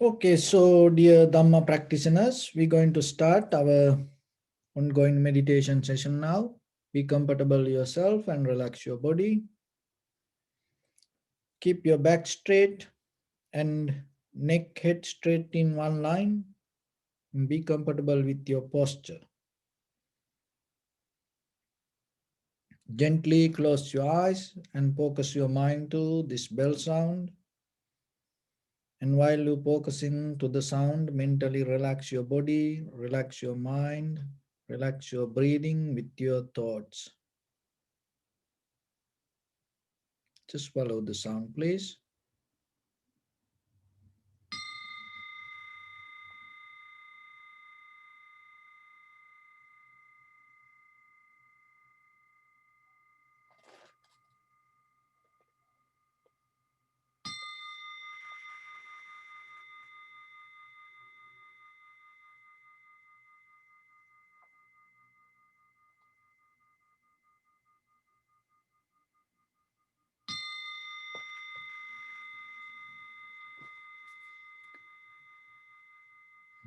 Okay, so dear Dhamma practitioners, we're going to start our ongoing meditation session now. Be comfortable yourself and relax your body. Keep your back straight and neck head straight in one line. And be comfortable with your posture. Gently close your eyes and focus your mind to this bell sound. And while you focusing to the sound, mentally relax your body, relax your mind, relax your breathing with your thoughts. Just follow the sound, please.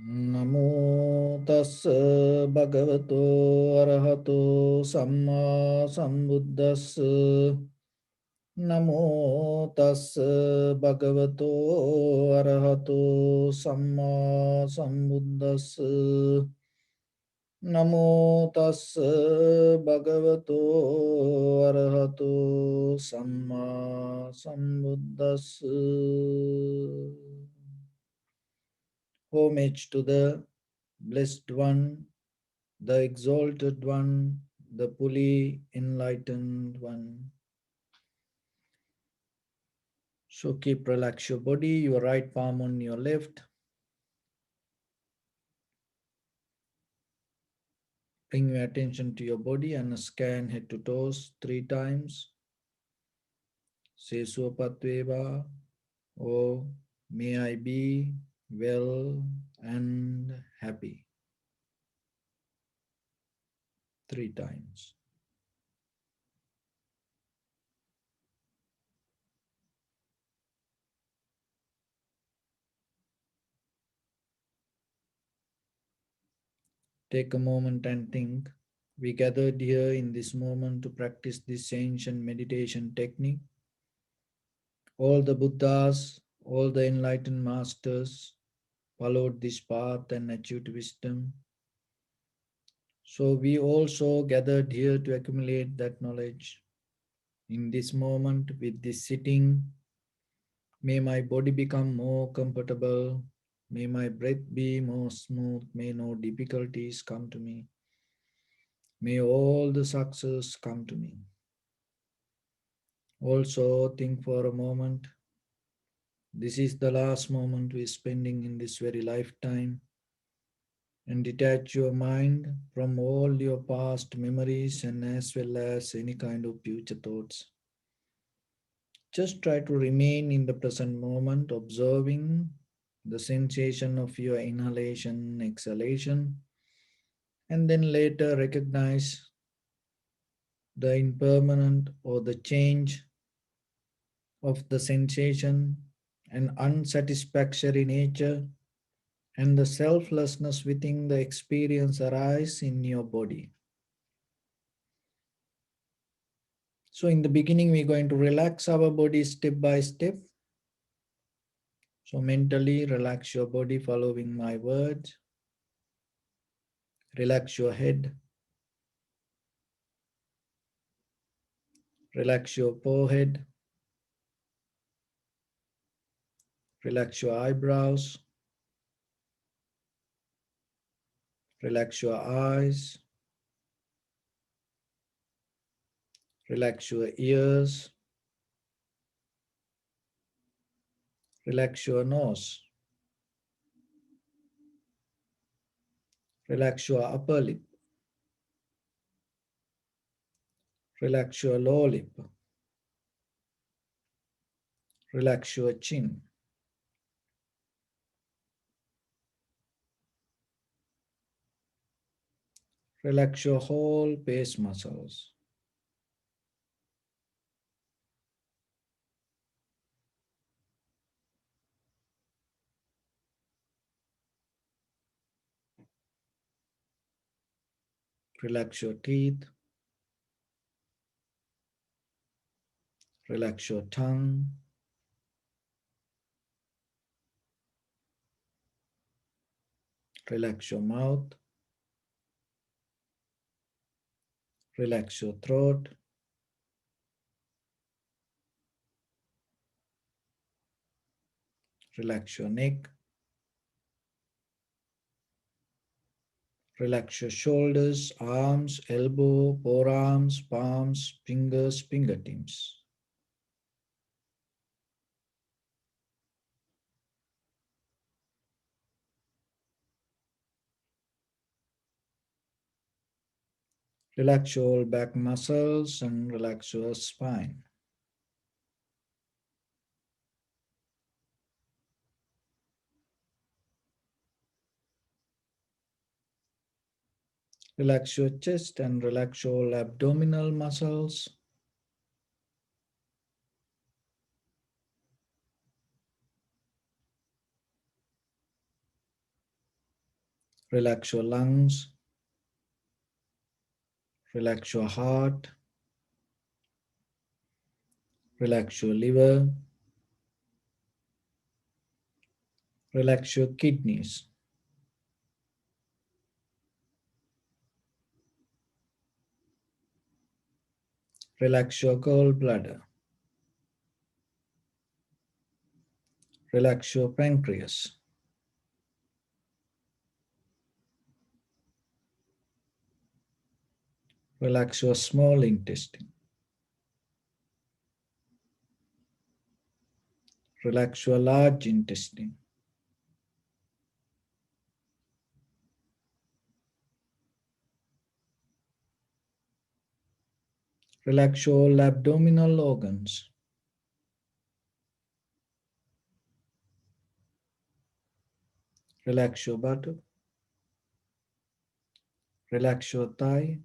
Namo tassa bhagavato arahato samma sambuddhassa. Namo tassa bhagavato arahato samma sambuddhassa. Namo tassa bhagavato arahato samma sambuddhassa. Homage to the Blessed One, the Exalted One, the fully enlightened One. So keep relax your body, your right palm on your left. Bring your attention to your body and scan head to toes 3 times. Say Suapatveva, oh, may I be well and happy. 3 times. Take a moment and think. We gathered here in this moment to practice this ancient meditation technique. All the Buddhas, all the enlightened masters followed this path and achieved wisdom. So we also gathered here to accumulate that knowledge. In this moment, with this sitting, may my body become more comfortable. May my breath be more smooth. May no difficulties come to me. May all the success come to me. Also, think for a moment. This is the last moment we're spending in this very lifetime. And detach your mind from all your past memories and as well as any kind of future thoughts. Just try to remain in the present moment, observing the sensation of your inhalation, exhalation, and then later recognize the impermanent or the change of the sensation and unsatisfactory nature and the selflessness within the experience arise in your body. So in the beginning, we're going to relax our body step by step. So mentally relax your body following my words. Relax your head. Relax your forehead. Relax your eyebrows. Relax your eyes. Relax your ears. Relax your nose. Relax your upper lip. Relax your lower lip. Relax your chin. Relax your whole face muscles. Relax your teeth. Relax your tongue. Relax your mouth. Relax your throat. Relax your neck. Relax your shoulders, arms, elbow, forearms, palms, fingers, fingertips. Relax your back muscles and relax your spine. Relax your chest and relax your abdominal muscles. Relax your lungs. Relax your heart. Relax your liver. Relax your kidneys. Relax your gallbladder. Relax your pancreas. Relax your small intestine. Relax your large intestine. Relax your abdominal organs. Relax your buttock. Relax your thigh.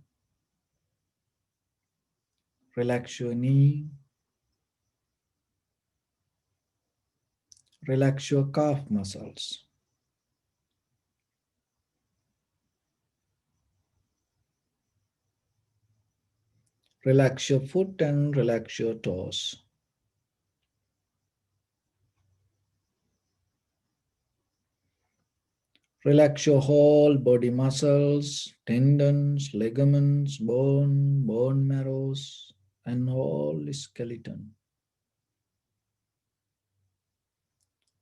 Relax your knee. Relax your calf muscles. Relax your foot and relax your toes. Relax your whole body muscles, tendons, ligaments, bone marrows, and whole skeleton.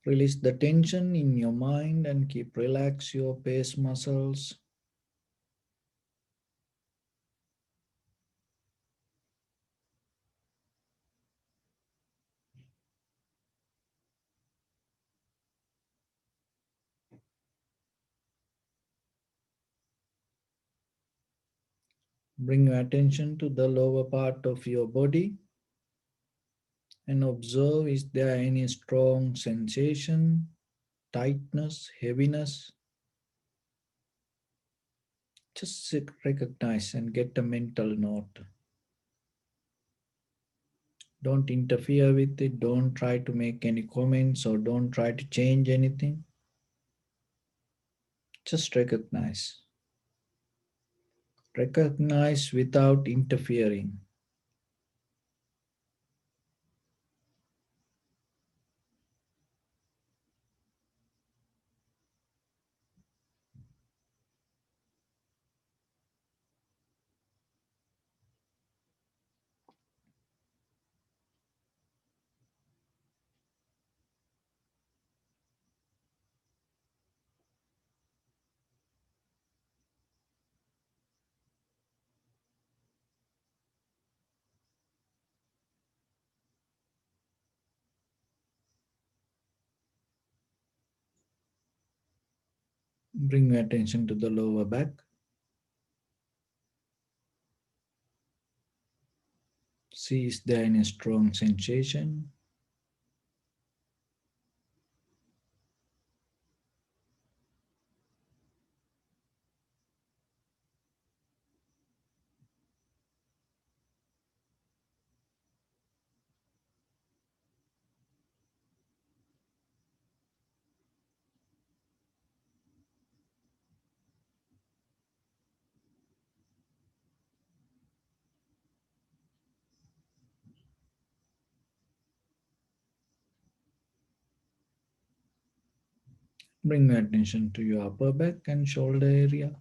Release the tension in your mind and keep relax your face muscles. Bring your attention to the lower part of your body and observe, is there any strong sensation, tightness, heaviness? Just recognize and get a mental note. Don't interfere with it. Don't try to make any comments or don't try to change anything. Just recognize. Recognize without interfering. Bring your attention to the lower back. See, is there any strong sensation? Bring your attention to your upper back and shoulder area.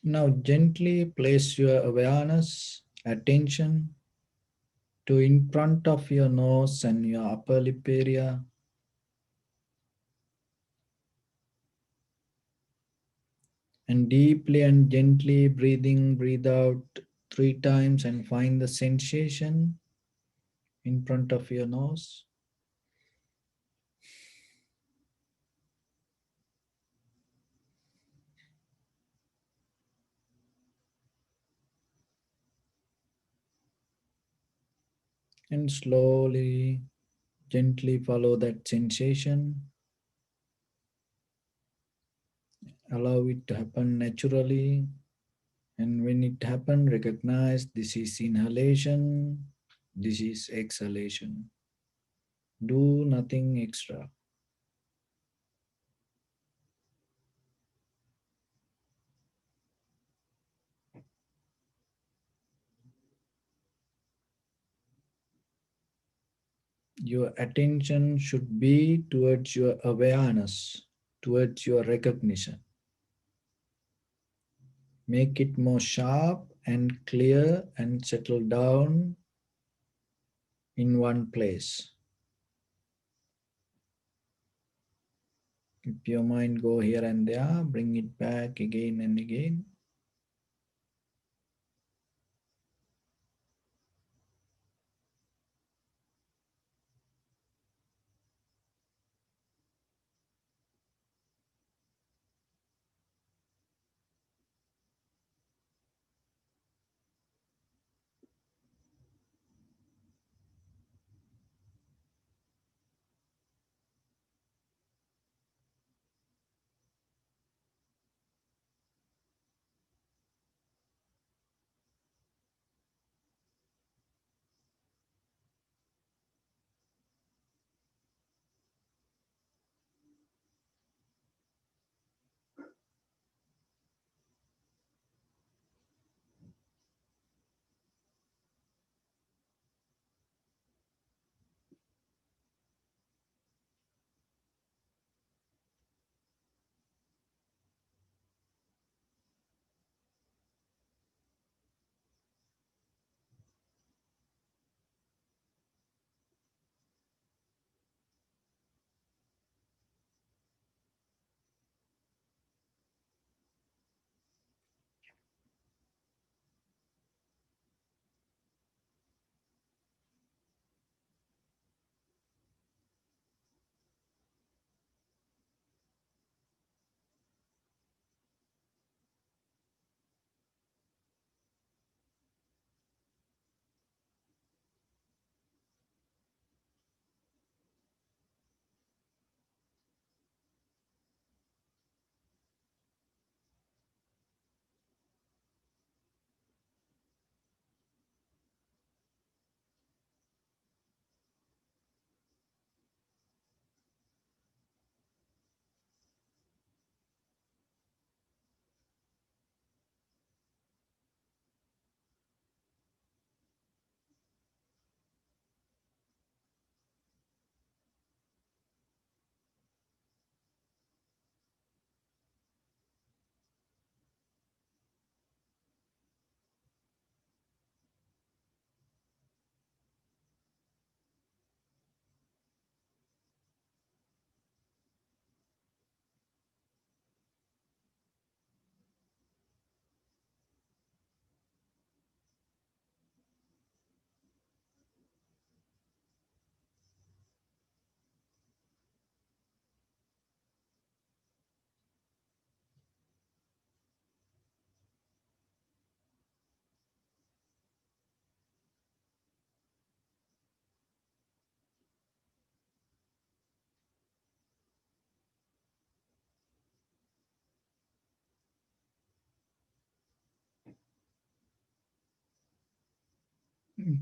Now, gently place your awareness, attention to in front of your nose and your upper lip area, and deeply and gently breathe out 3 times and find the sensation in front of your nose. And slowly, gently follow that sensation. Allow it to happen naturally. And when it happens, recognize this is inhalation, this is exhalation. Do nothing extra. Your attention should be towards your awareness, towards your recognition. Make it more sharp and clear and settle down in one place. If your mind go here and there, bring it back again and again.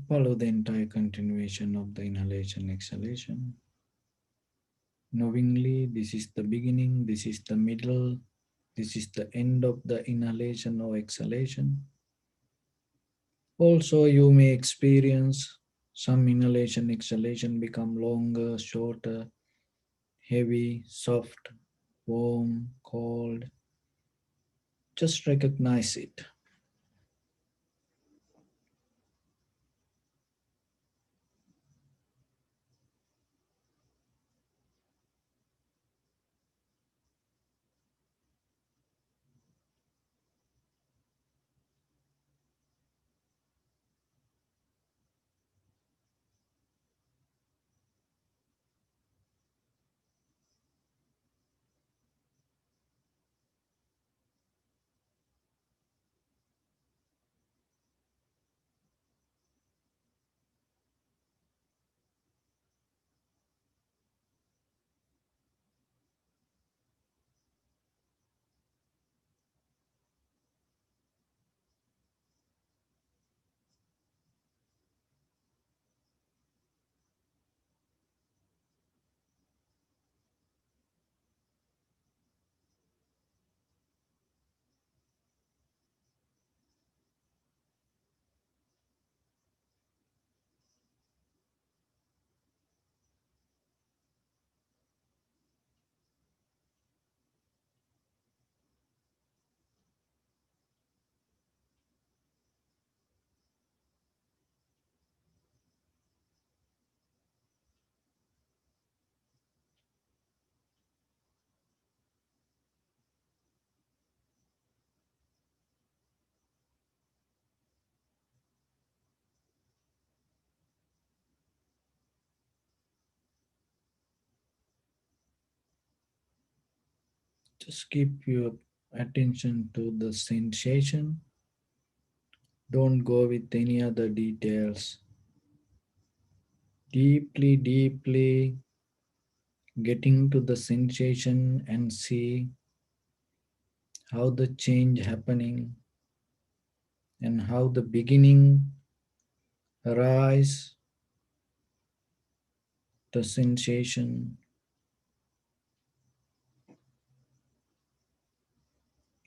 Follow the entire continuation of the inhalation exhalation. Knowingly, this is the beginning, this is the middle, this is the end of the inhalation or exhalation. Also, you may experience some inhalation, exhalation become longer, shorter, heavy, soft, warm, cold. Just recognize it. Just keep your attention to the sensation. Don't go with any other details. Deeply, deeply getting to the sensation and see how the change happening and how the beginning arise, the sensation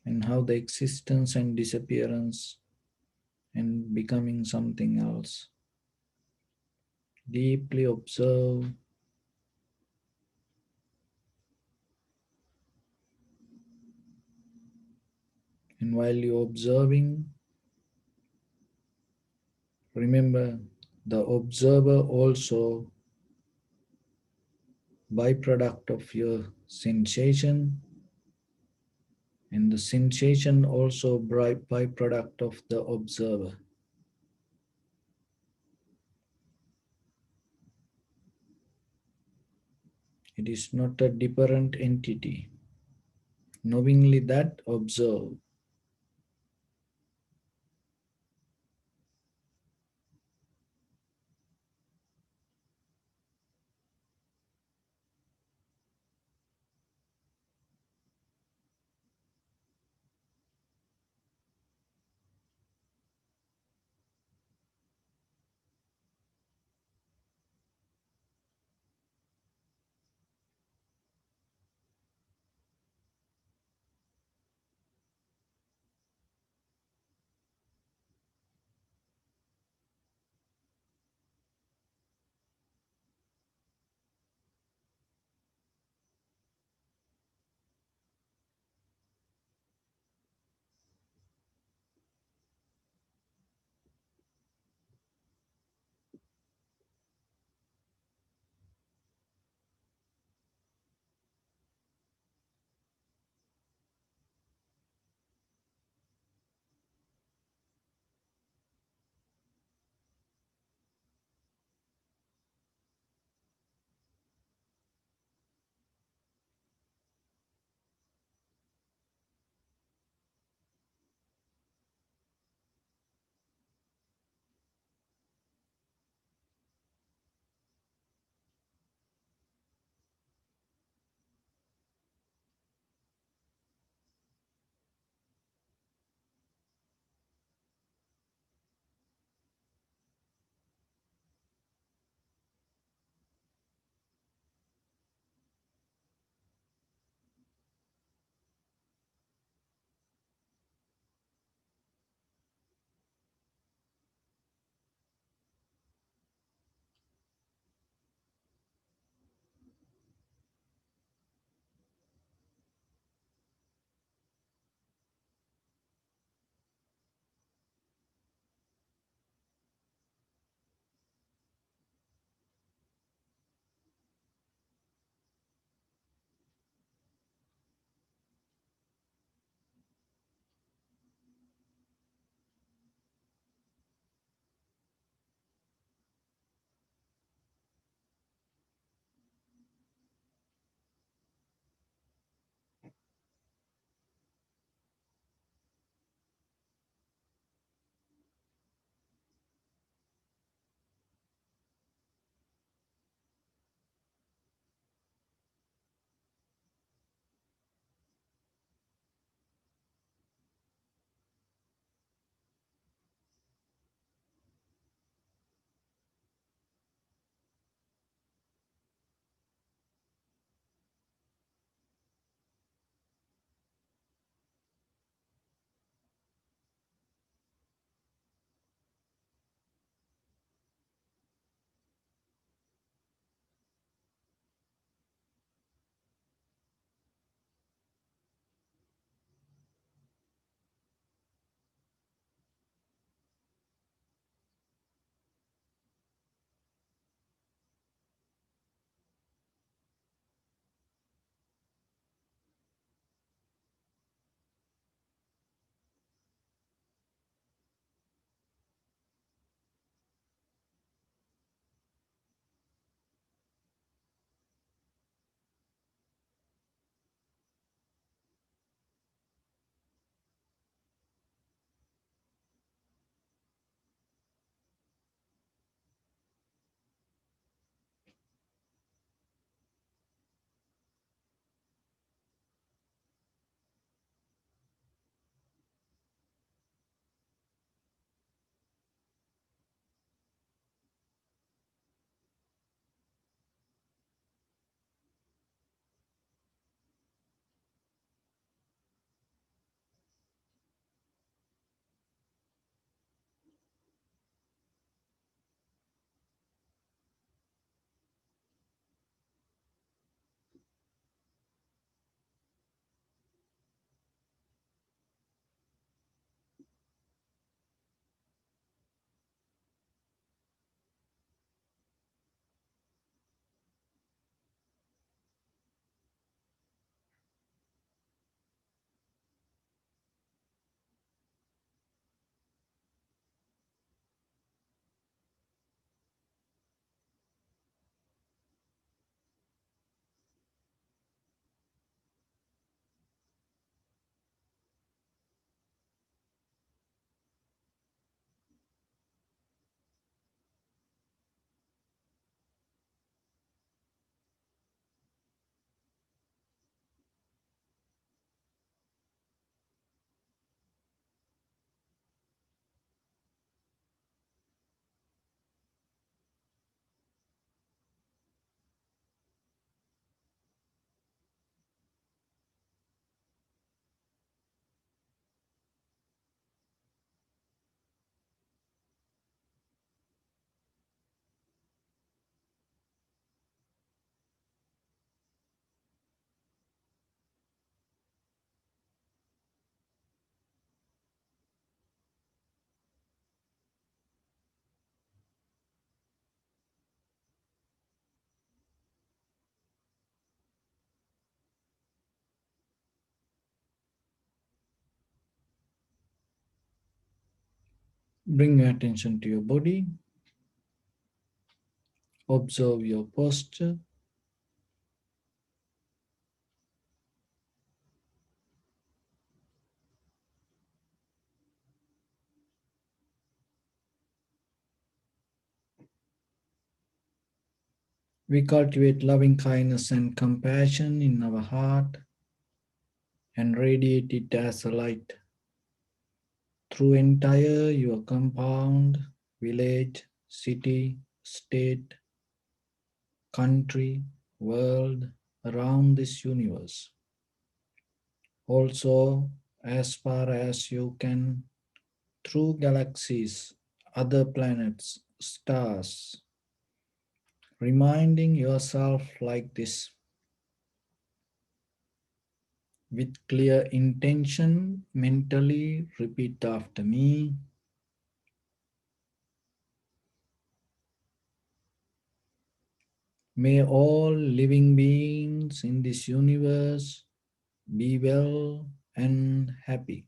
and how the existence and disappearance and becoming something else. Deeply observe, and while you're observing, remember the observer also byproduct of your sensation, and the sensation also byproduct of the observer. It is not a different entity. Knowingly that, observe. Bring your attention to your body. Observe your posture. We cultivate loving kindness and compassion in our heart and radiate it as a light through entire your compound, village, city, state, country, world, around this universe. Also, as far as you can, through galaxies, other planets, stars, reminding yourself like this with clear intention, mentally repeat after me. May all living beings in this universe be well and happy.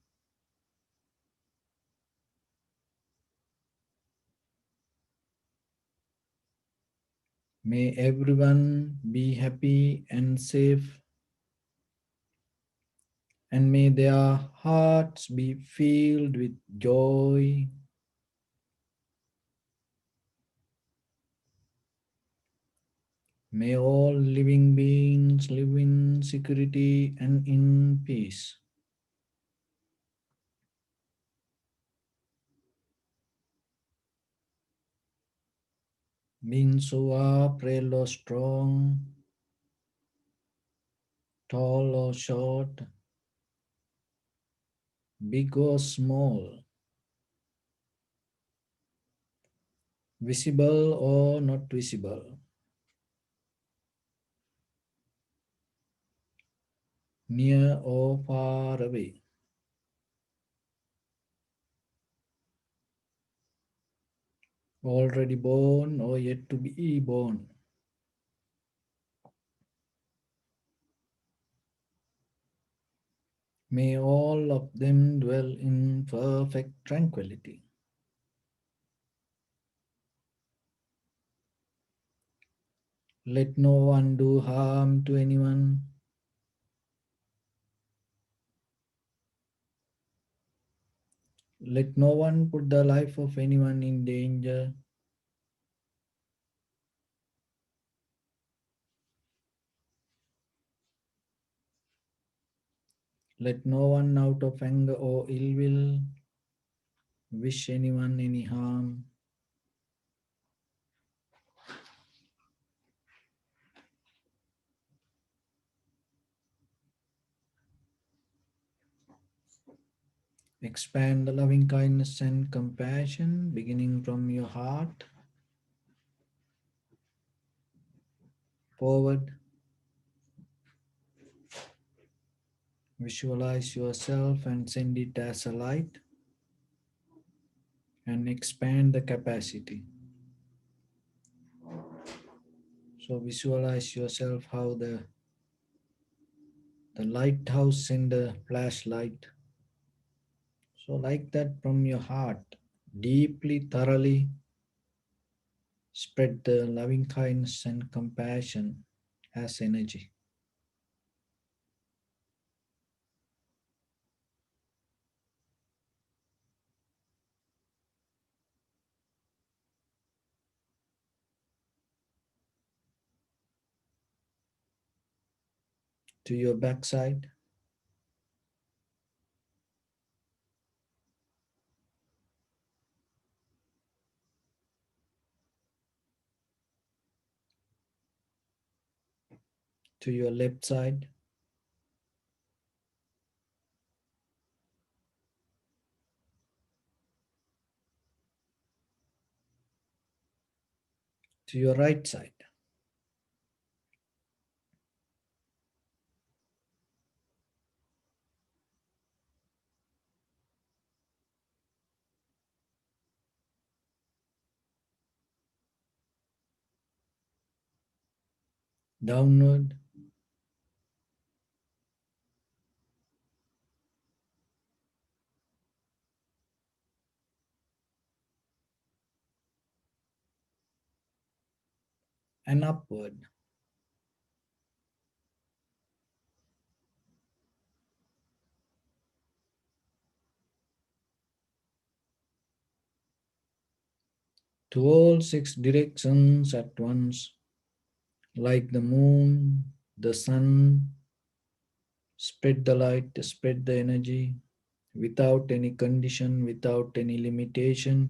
May everyone be happy and safe, and may their hearts be filled with joy. May all living beings live in security and in peace. Beings who are frail or strong, tall or short, big or small, visible or not visible, near or far away, already born or yet to be born. May all of them dwell in perfect tranquility. Let no one do harm to anyone. Let no one put the life of anyone in danger. Let no one out of anger or ill will wish anyone any harm. Expand the loving kindness and compassion beginning from your heart forward. Visualize yourself and send it as a light and expand the capacity. So visualize yourself how the lighthouse send a flashlight. So like that from your heart, deeply, thoroughly spread the loving kindness and compassion as energy to your backside, to your left side, to your right side, downward, and upward. To all six directions at once, like the moon, the sun, spread the light, spread the energy without any condition, without any limitation,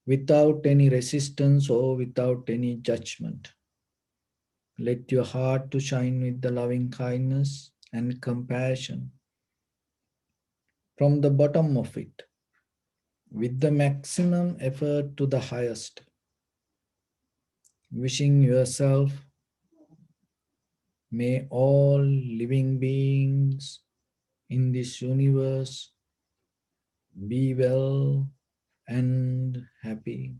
without any resistance or without any judgment. Let your heart to shine with the loving kindness and compassion from the bottom of it, with the maximum effort to the highest, wishing yourself, may all living beings in this universe be well and happy.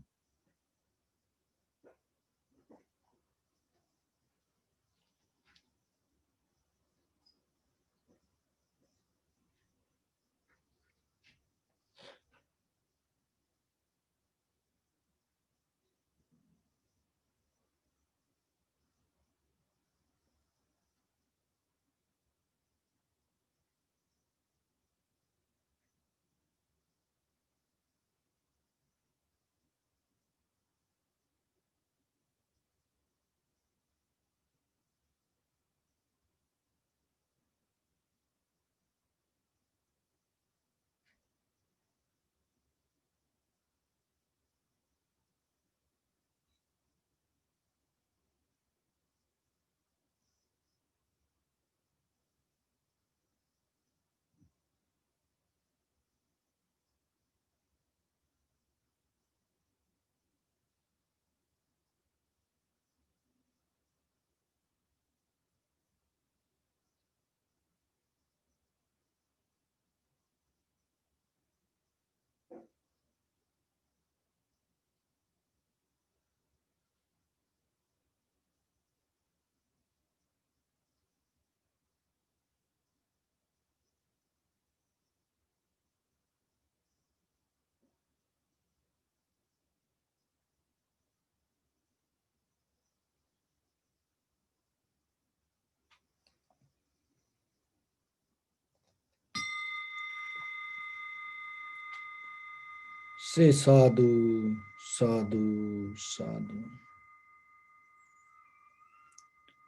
Say sadhu, sadhu, sadhu.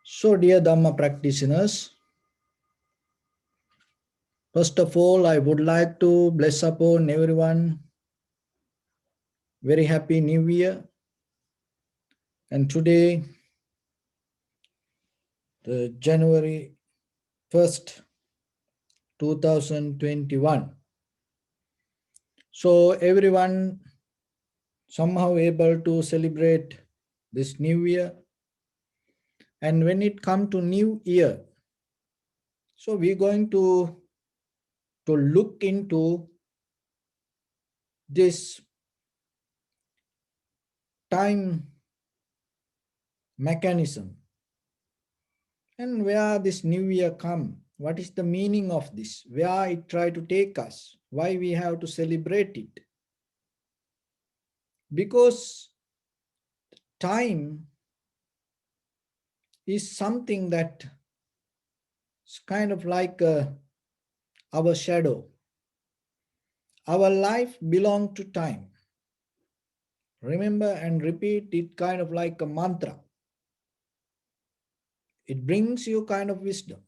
So, dear Dhamma practitioners, first of all, I would like to bless upon everyone very happy new year. And today, the January 1st, 2021. So everyone somehow able to celebrate this new year. And when it come to new year, so we're going to look into this time mechanism and where this new year come. What is the meaning of this? Where it try to take us? Why we have to celebrate it? Because time is something that is kind of like our shadow. Our life belongs to time. Remember and repeat it kind of like a mantra. It brings you kind of wisdom.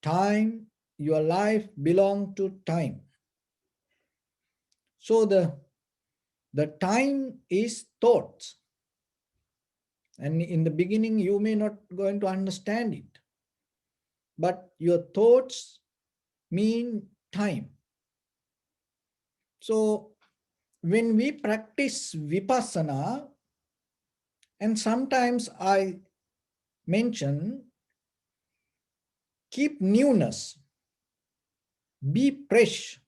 Time, your life belongs to time. So the time is thoughts. And in the beginning, you may not going to understand it. But your thoughts mean time. So when we practice vipassana, and sometimes I mention, keep newness, be fresh.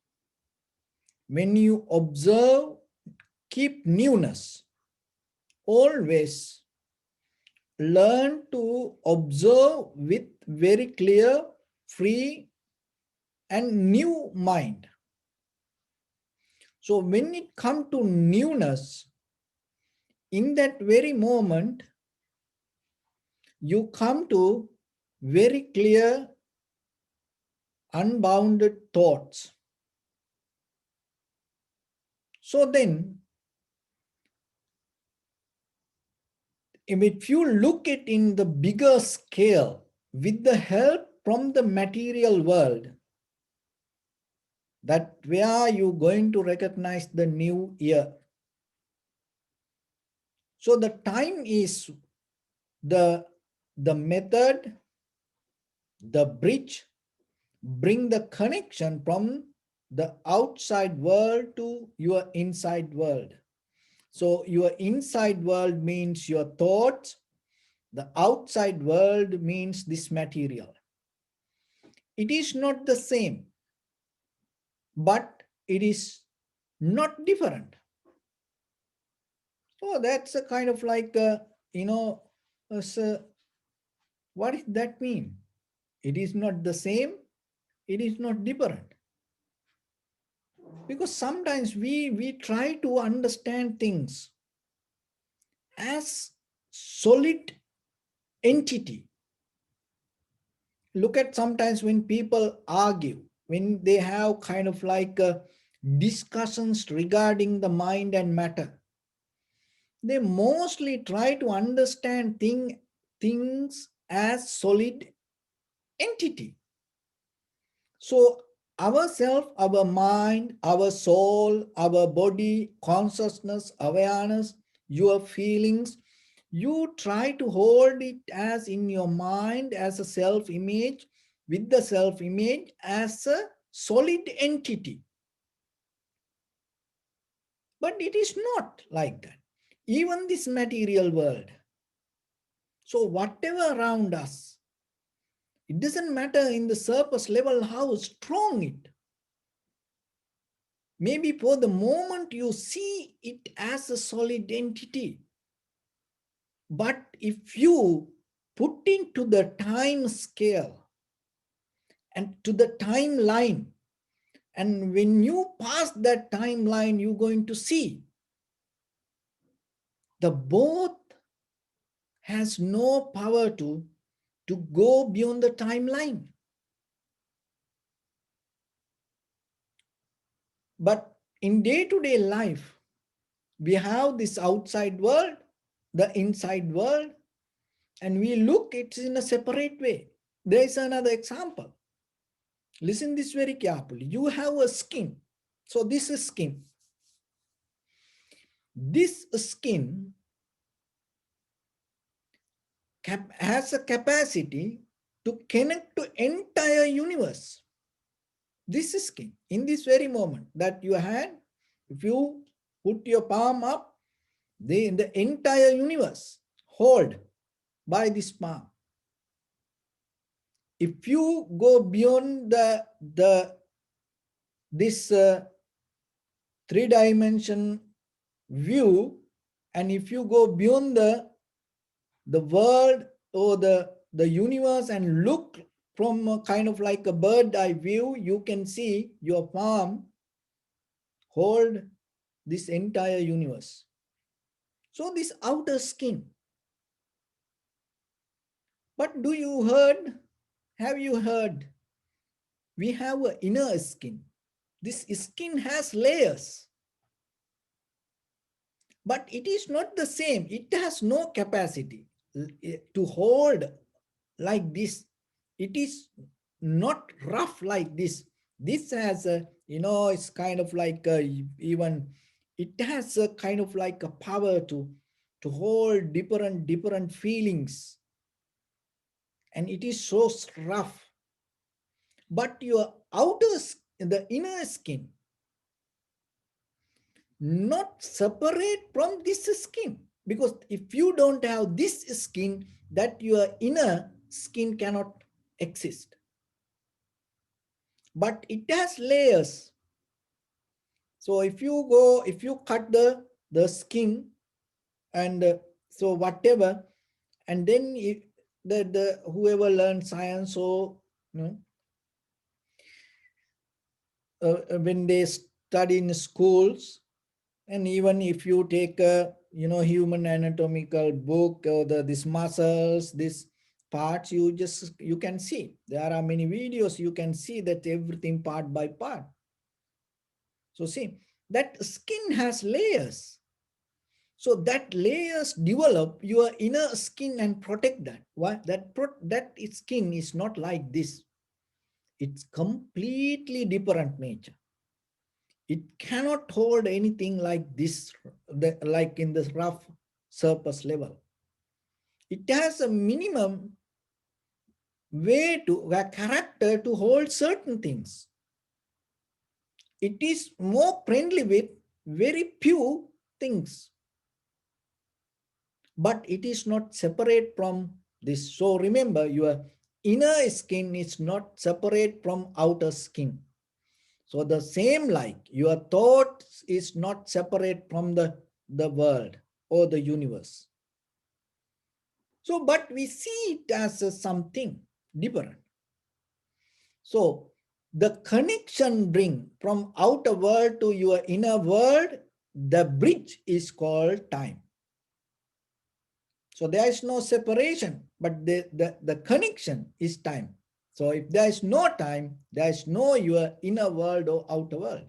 When you observe, keep newness. Always learn to observe with very clear, free, and new mind. So when it comes to newness, in that very moment, you come to very clear, unbounded thoughts. So then, if you look at in the bigger scale, with the help from the material world, that where you going to recognize the new year. So the time is the method, the bridge, bring the connection from the outside world to your inside world. So your inside world means your thoughts, the outside world means this material. It is not the same, but it is not different. So that's a kind of like, so what does that mean? It is not the same, it is not different. Because sometimes we try to understand things as solid entity. Look at sometimes when people argue, when they have kind of like discussions regarding the mind and matter, they mostly try to understand things as solid entity. So ourself, our mind, our soul, our body, consciousness, awareness, your feelings, you try to hold it as in your mind as a self-image, with the self-image as a solid entity. But it is not like that. Even this material world. So whatever around us, it doesn't matter in the surface level how strong it. Maybe for the moment you see it as a solid entity. But if you put into the time scale and to the timeline, and when you pass that timeline, you're going to see the both has no power to go beyond the timeline. But in day-to-day life, we have this outside world, the inside world, and we look it in a separate way. There is another example. Listen this very carefully. You have a skin. So this is skin. This skin has a capacity to connect to entire universe. This is skin. In this very moment that you had, if you put your palm up, the entire universe hold by this palm. If you go beyond this three-dimension view, and if you go beyond the world or the universe and look from a kind of like a bird eye view, you can see your palm hold this entire universe. So this outer skin. But have you heard, we have an inner skin. This skin has layers. But it is not the same. It has no capacity to hold like this. It is not rough like this. This has a, it's kind of like even, it has a kind of like a power to hold different feelings. And it is so rough. But your the inner skin, not separate from this skin, because if you don't have this skin, that your inner skin cannot exist. But it has layers. So if you cut the skin, and so whatever, and then if the whoever learned science, so when they study in schools, and even if you take human anatomical book, or this muscles, this parts, you can see. There are many videos, you can see that everything part by part. So see, that skin has layers. So that layers develop your inner skin and protect that. Why? That skin is not like this. It's completely different nature. It cannot hold anything like this, like in the rough surface level. It has a minimum a character to hold certain things. It is more friendly with very few things, but it is not separate from this. So remember, your inner skin is not separate from outer skin. So the same, like your thoughts is not separate from the world or the universe. So, but we see it as something different. So the connection bring from outer world to your inner world, the bridge is called time. So there is no separation, but the connection is time. So if there is no time, there is no your inner world or outer world.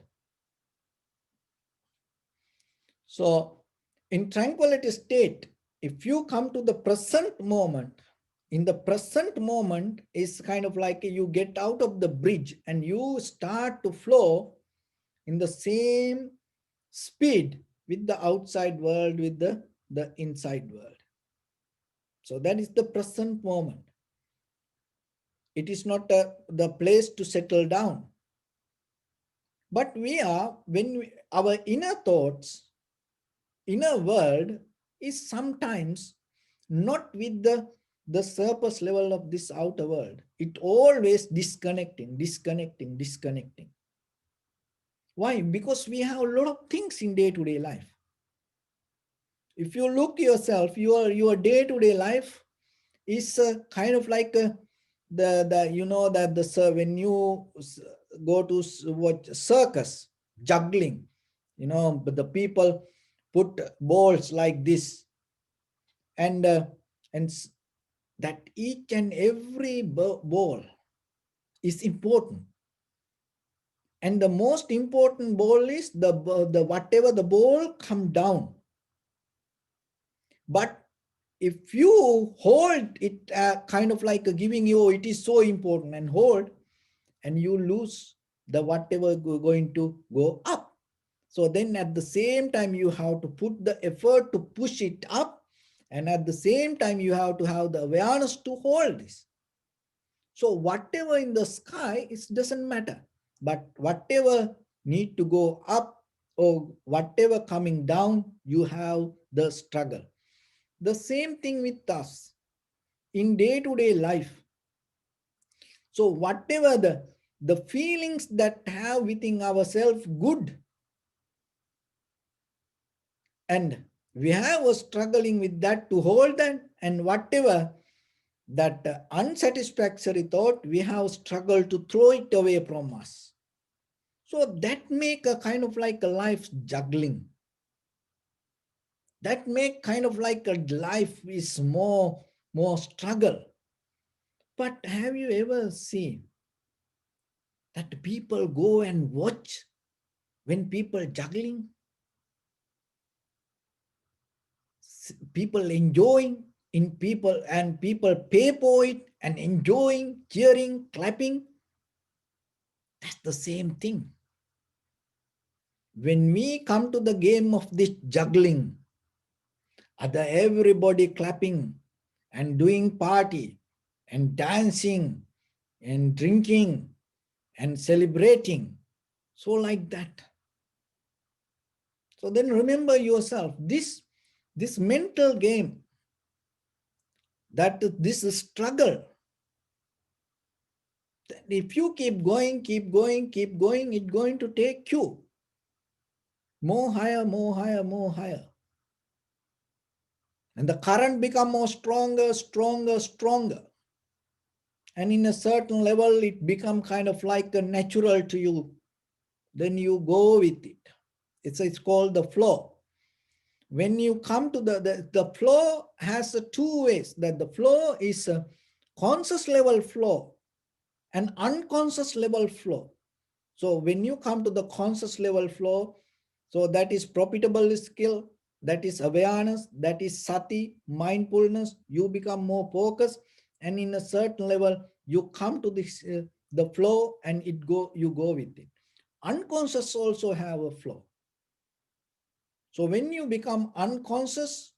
So in tranquility state, if you come to the present moment, in the present moment is kind of like you get out of the bridge and you start to flow in the same speed with the outside world, with the inside world. So that is the present moment. It is not the place to settle down. But our inner thoughts, inner world is sometimes not with the surface level of this outer world. It always disconnecting. Why? Because we have a lot of things in day-to-day life. If you look yourself, your day-to-day life is kind of like when you go to what circus, juggling, but the people put balls like this, and that each and every ball is important. And the most important ball is the whatever the ball come down. But if you hold it kind of like giving you, it is so important, and hold, and you lose the whatever going to go up. So then at the same time, you have to put the effort to push it up. And at the same time, you have to have the awareness to hold this. So whatever in the sky, it doesn't matter. But whatever need to go up or whatever coming down, you have the struggle. The same thing with us in day-to-day life. So whatever the feelings that have within ourselves good, and we have a struggling with that to hold that, and whatever that unsatisfactory thought, we have struggled to throw it away from us. So that make a kind of like a life juggling. That make kind of like a life is more struggle. But have you ever seen that people go and watch when people juggling? People enjoying in people, and people pay for it and enjoying, cheering, clapping. That's the same thing. When we come to the game of this juggling, everybody clapping and doing party and dancing and drinking and celebrating. So like that. So then remember yourself, this mental game, that this struggle, if you keep going, it's going to take you more higher. And the current become more stronger. And in a certain level, it become kind of like a natural to you. Then you go with it. It's called the flow. when you come to the flow has two ways, that the flow is a conscious level flow and unconscious level flow. So when you come to the conscious level flow, so that is profitable skill, that is awareness, that is sati, mindfulness, you become more focused, and in a certain level you come to this the flow, and you go with it. Unconscious also have a flow. So when you become unconscious,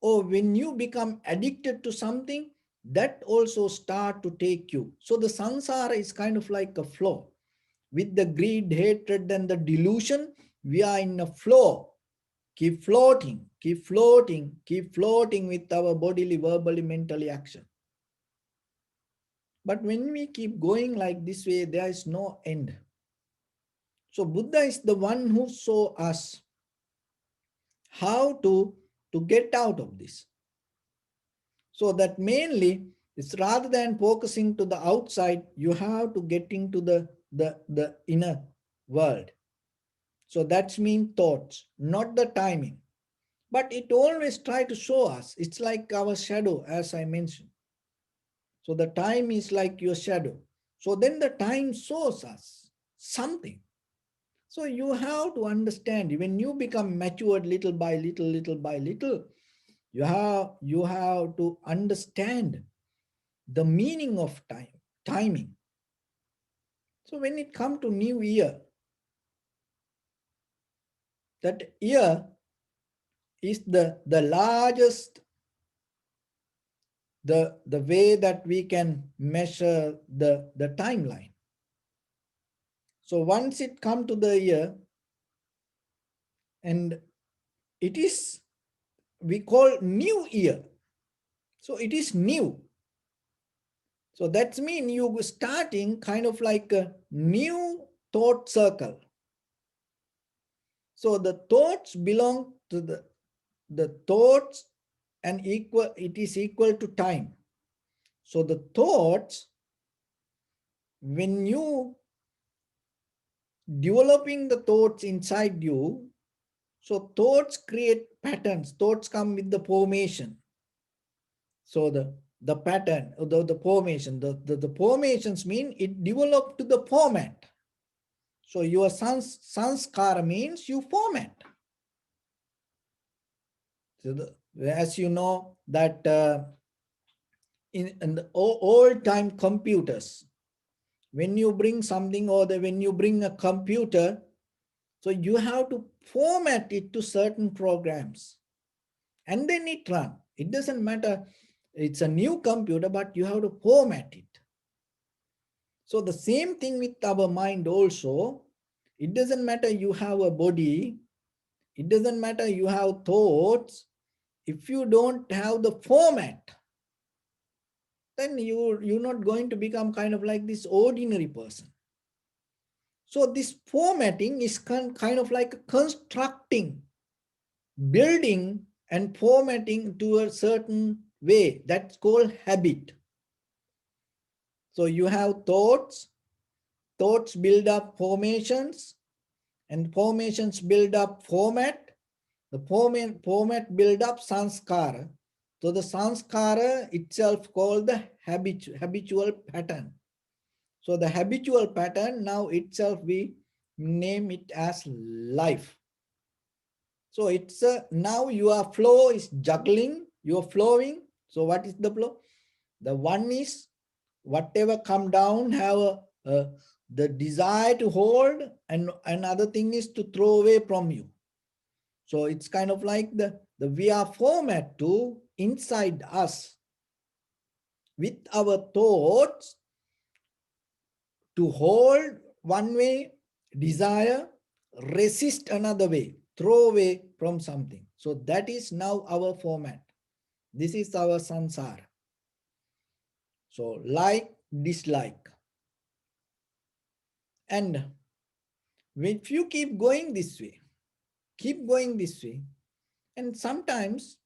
or when you become addicted to something, that also start to take you. So the samsara is kind of like a flow. With the greed, hatred, and the delusion, we are in a flow. Keep floating, keep floating, keep floating with our bodily, verbally, mentally action. But when we keep going like this way, there is no end. So Buddha is the one who saw us how to get out of this. So that mainly it's rather than focusing to the outside, you have to get into the inner world. So that's mean thoughts, not the timing. But it always try to show us. It's like our shadow, as I mentioned. So the time is like your shadow. So then the time shows us something. So you have to understand, when you become matured little by little, little by little, you have to understand the meaning of time, timing. So when it comes to new year, that year is the largest, the way that we can measure the timeline. So once it come to the year, and it is, we call new year. So it is new. So that means you starting kind of like a new thought circle. So the thoughts belong to the thoughts, and equal, it is equal to time. So the thoughts, when you developing the thoughts inside you, so thoughts create patterns. Thoughts come with the formation. So the pattern, the formation, the formations mean it developed to the format. So your sanskara means you format. So as you know that in the old time computers, when you bring something, or when you bring a computer, so you have to format it to certain programs, and then it run. It doesn't matter, it's a new computer, but you have to format it. So the same thing with our mind also. It doesn't matter you have a body, it doesn't matter you have thoughts. If you don't have the format, then you're not going to become kind of like this ordinary person. So this formatting is kind of like constructing, building and formatting to a certain way. That's called habit. So you have thoughts, thoughts build up formations, and formations build up format. The format build up sanskara. So the sanskara itself called the habitual pattern. So the habitual pattern, now itself we name it as life. So it's now your flow is juggling, you're flowing. So what is the flow? The one is whatever come down have the desire to hold, and another thing is to throw away from you. So it's kind of like the we are format to inside us with our thoughts to hold one way, desire, resist another way, throw away from something. So that is now our format. This is our sansara. So like, dislike. And if you keep going this way, and sometimes,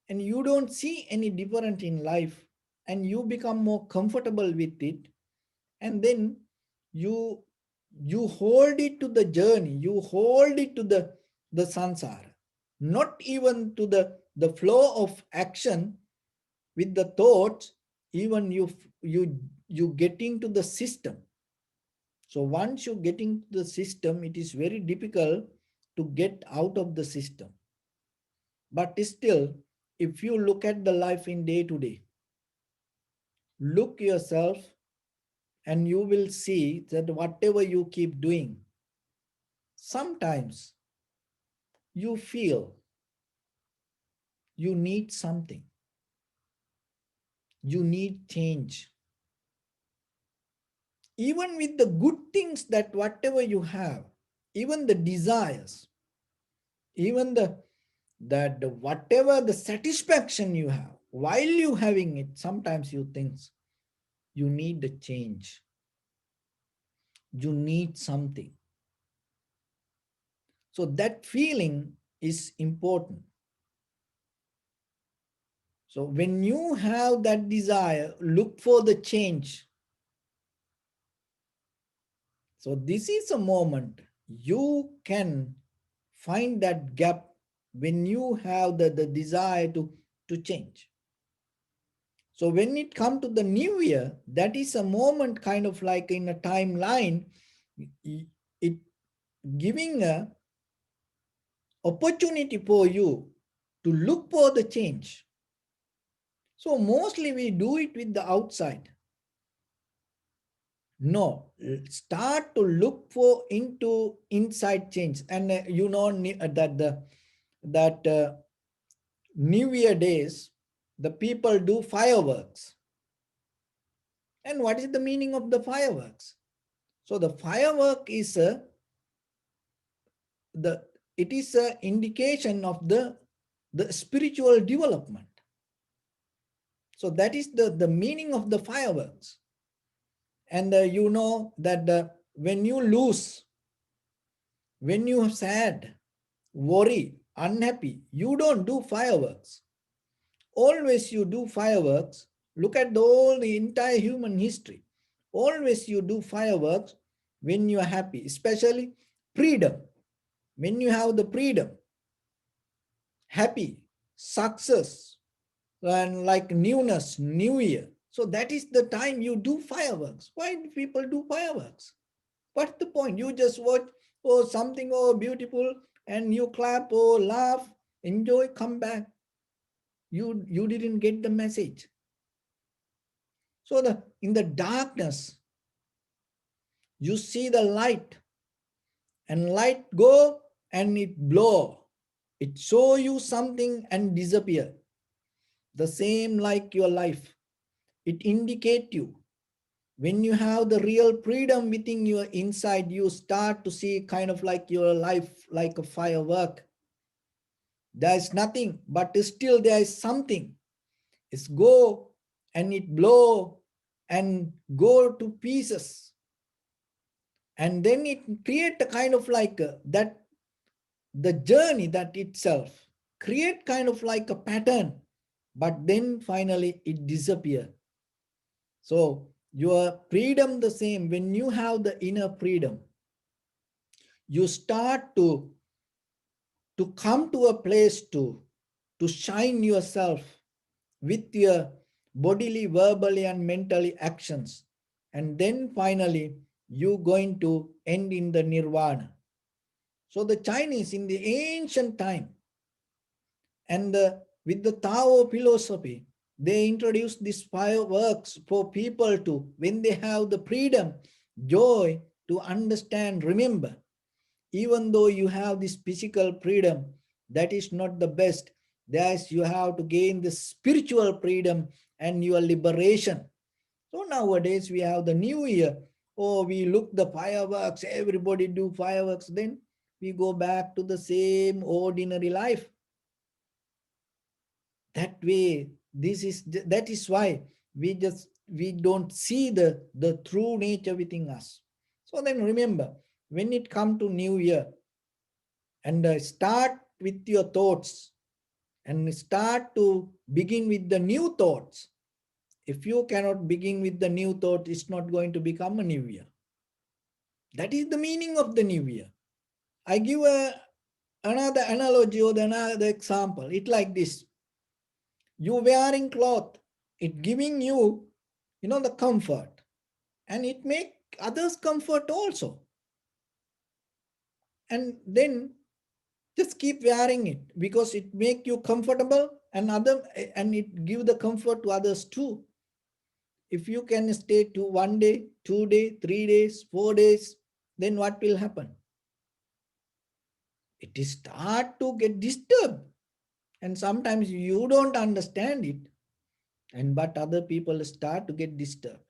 and you don't see any different in life, and you become more comfortable with it, and then you hold it to the journey, you hold it to the sansara. not even to the flow of action with the thoughts, even you get into the system. So once you get into the system, it is very difficult to get out of the system. But still, if you look at the life in day to day, look yourself, and you will see that whatever you keep doing, sometimes you feel you need something, you need change. Even with the good things, that whatever you have, even the desires, even the whatever the satisfaction you have, while you having it, sometimes you think you need the change, you need something. So that feeling is important. So when you have that desire, look for the change. So this is a moment you can find that gap when you have the desire to change. So when it comes to the new year, that is a moment kind of like in a timeline, it giving a opportunity for you to look for the change. So mostly we do it with the outside. No, start to look for into inside change. And you know that New Year days, the people do fireworks. And what is the meaning of the fireworks? So the firework is the it is an indication of the spiritual development. So that is the meaning of the fireworks. And you know that when you lose, when you are sad, worry, unhappy, you don't do fireworks. Always you do fireworks. Look at the entire human history. Always you do fireworks when you are happy, especially freedom. When you have the freedom, happy, success, and like newness, new year. So that is the time you do fireworks. Why do people do fireworks? What's the point? You just watch something beautiful and you clap or laugh, enjoy, come back. You didn't get the message. So in the darkness, you see the light, and light go and it blow. It show you something and disappear. The same like your life. It indicate you. When you have the real freedom within your inside, you start to see kind of like your life like a firework. There is nothing, but still there is something. It's go and it blow and go to pieces. And then it create a kind of like that the journey that itself create kind of like a pattern, but then finally it disappear. So your freedom the same. When you have the inner freedom, you start to come to a place to shine yourself with your bodily, verbally, and mentally actions. And then finally, you going to end in the nirvana. So the Chinese in the ancient time and with the Tao philosophy, they introduced these fireworks for people to, when they have the freedom, joy to understand, remember, even though you have this physical freedom, that is not the best. Thus, you have to gain the spiritual freedom and your liberation. So nowadays we have the new year. Oh, we look the fireworks, everybody do fireworks. Then we go back to the same ordinary life. That way, that is why we don't see the true nature within us. So then remember, when it come to new year, and start with your thoughts and start to begin with the new thoughts. If you cannot begin with the new thought, it's not going to become a new year. That is the meaning of the new year. I give Another analogy or another example, it like this. You wearing cloth, it giving you, the comfort, and it make others comfort also. And then just keep wearing it because it make you comfortable, and it give the comfort to others too. If you can stay to 1 day, 2 day, 3 days, 4 days, then what will happen? It is start to get disturbed, and sometimes you don't understand it, and but other people start to get disturbed.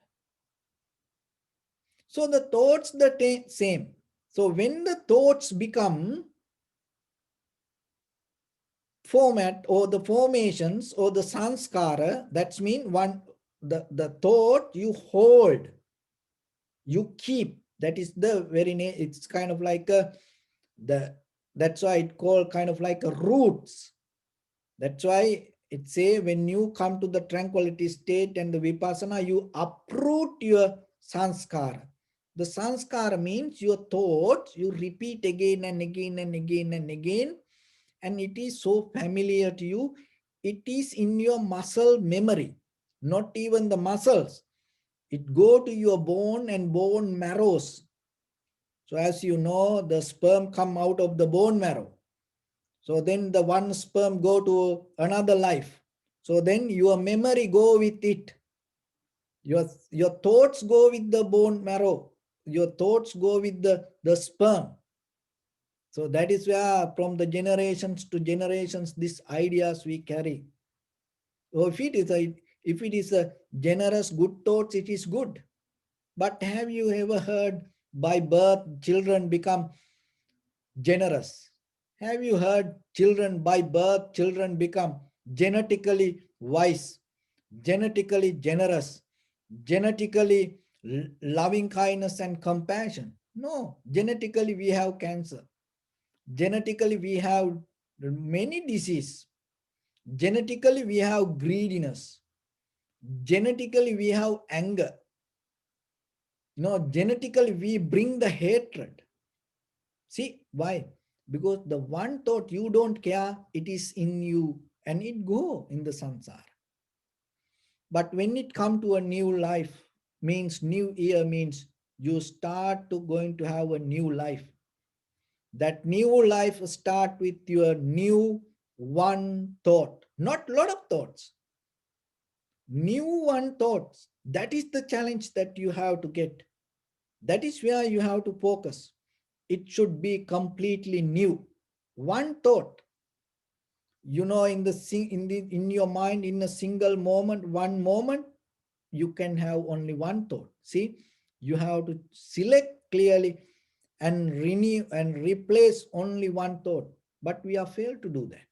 So the thoughts the same. So when the thoughts become format or the formations or the sanskara, that's mean the thought you hold, you keep. That is the very name. It's kind of like that's why it called kind of like a roots. That's why it say when you come to the tranquility state and the vipassana, you uproot your sanskara. The sanskara means your thoughts, you repeat again and again and again and again, and it is so familiar to you. It is in your muscle memory, not even the muscles. It go to your bone and bone marrows. So as you know, the sperm come out of the bone marrow. So then the one sperm go to another life. So then your memory go with it. Your thoughts go with the bone marrow. Your thoughts go with the sperm. So that is where from the generations to generations, these ideas we carry. So if it is a generous good thoughts, it is good. But have you ever heard by birth children become generous? Have you heard children by birth, children become genetically wise, genetically generous, genetically loving kindness and compassion? No, genetically we have cancer. Genetically we have many disease. Genetically we have greediness. Genetically we have anger. Genetically we bring the hatred. See why? Because the one thought you don't care, it is in you and it go in the samsara. But when it come to a new life, means new year, means you start to going to have a new life. That new life start with your new one thought, not lot of thoughts. New one thoughts. That is the challenge that you have to get. That is where you have to focus. It should be completely new. One thought, in your mind, in a single moment, one moment, you can have only one thought. See, you have to select clearly and renew and replace only one thought. But we have failed to do that.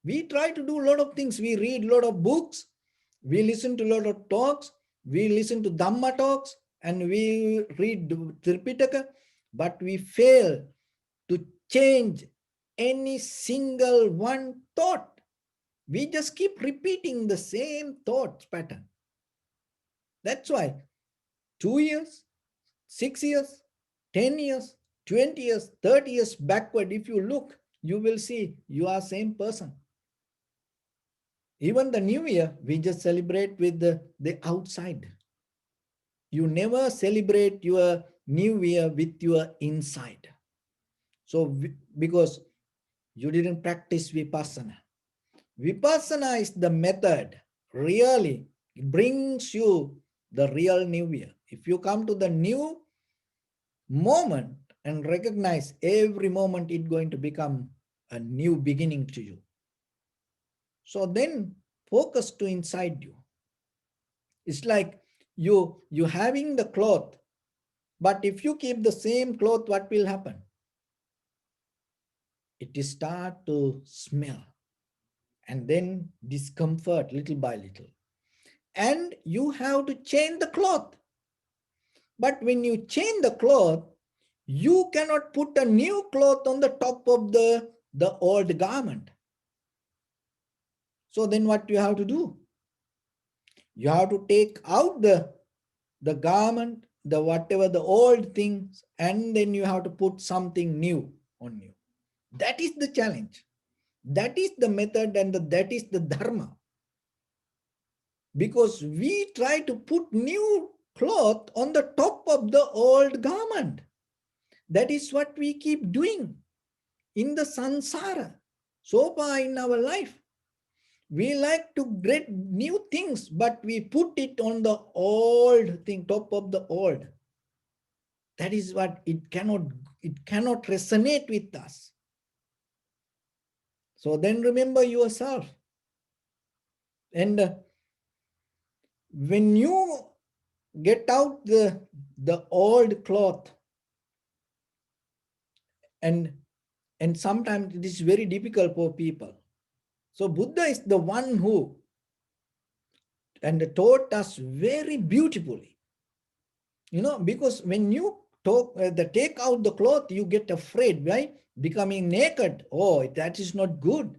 We try to do a lot of things. We read a lot of books. We listen to a lot of talks. We listen to Dhamma talks and we read Tripitaka, but we fail to change any single one thought. We just keep repeating the same thought pattern. That's why 2 years, 6 years, 10 years, 20 years, 30 years backward, if you look, you will see you are same person. Even the new year, we just celebrate with the outside. You never celebrate your new year with your inside. So because you didn't practice Vipassana. Vipassana is the method, really, it brings you the real new year. If you come to the new moment and recognize every moment, it's going to become a new beginning to you. So then focus to inside you. It's like you having the cloth, but if you keep the same cloth, what will happen? It will start to smell and then discomfort little by little. And you have to change the cloth. But when you change the cloth, you cannot put a new cloth on the top of the old garment. So then what you have to do? You have to take out the garment, the whatever the old things, and then you have to put something new on you. That is the challenge. That is the method, and that is the dharma. Because we try to put new cloth on the top of the old garment. That is what we keep doing in the sansara. So far in our life, we like to get new things, but we put it on the old thing, top of the old. That is what it cannot resonate with us. So then remember yourself. And when you get out the old cloth, and sometimes it is very difficult for people. So Buddha is the one who and taught us very beautifully. Because when you take out the cloth, you get afraid, right? Becoming naked. Oh, that is not good.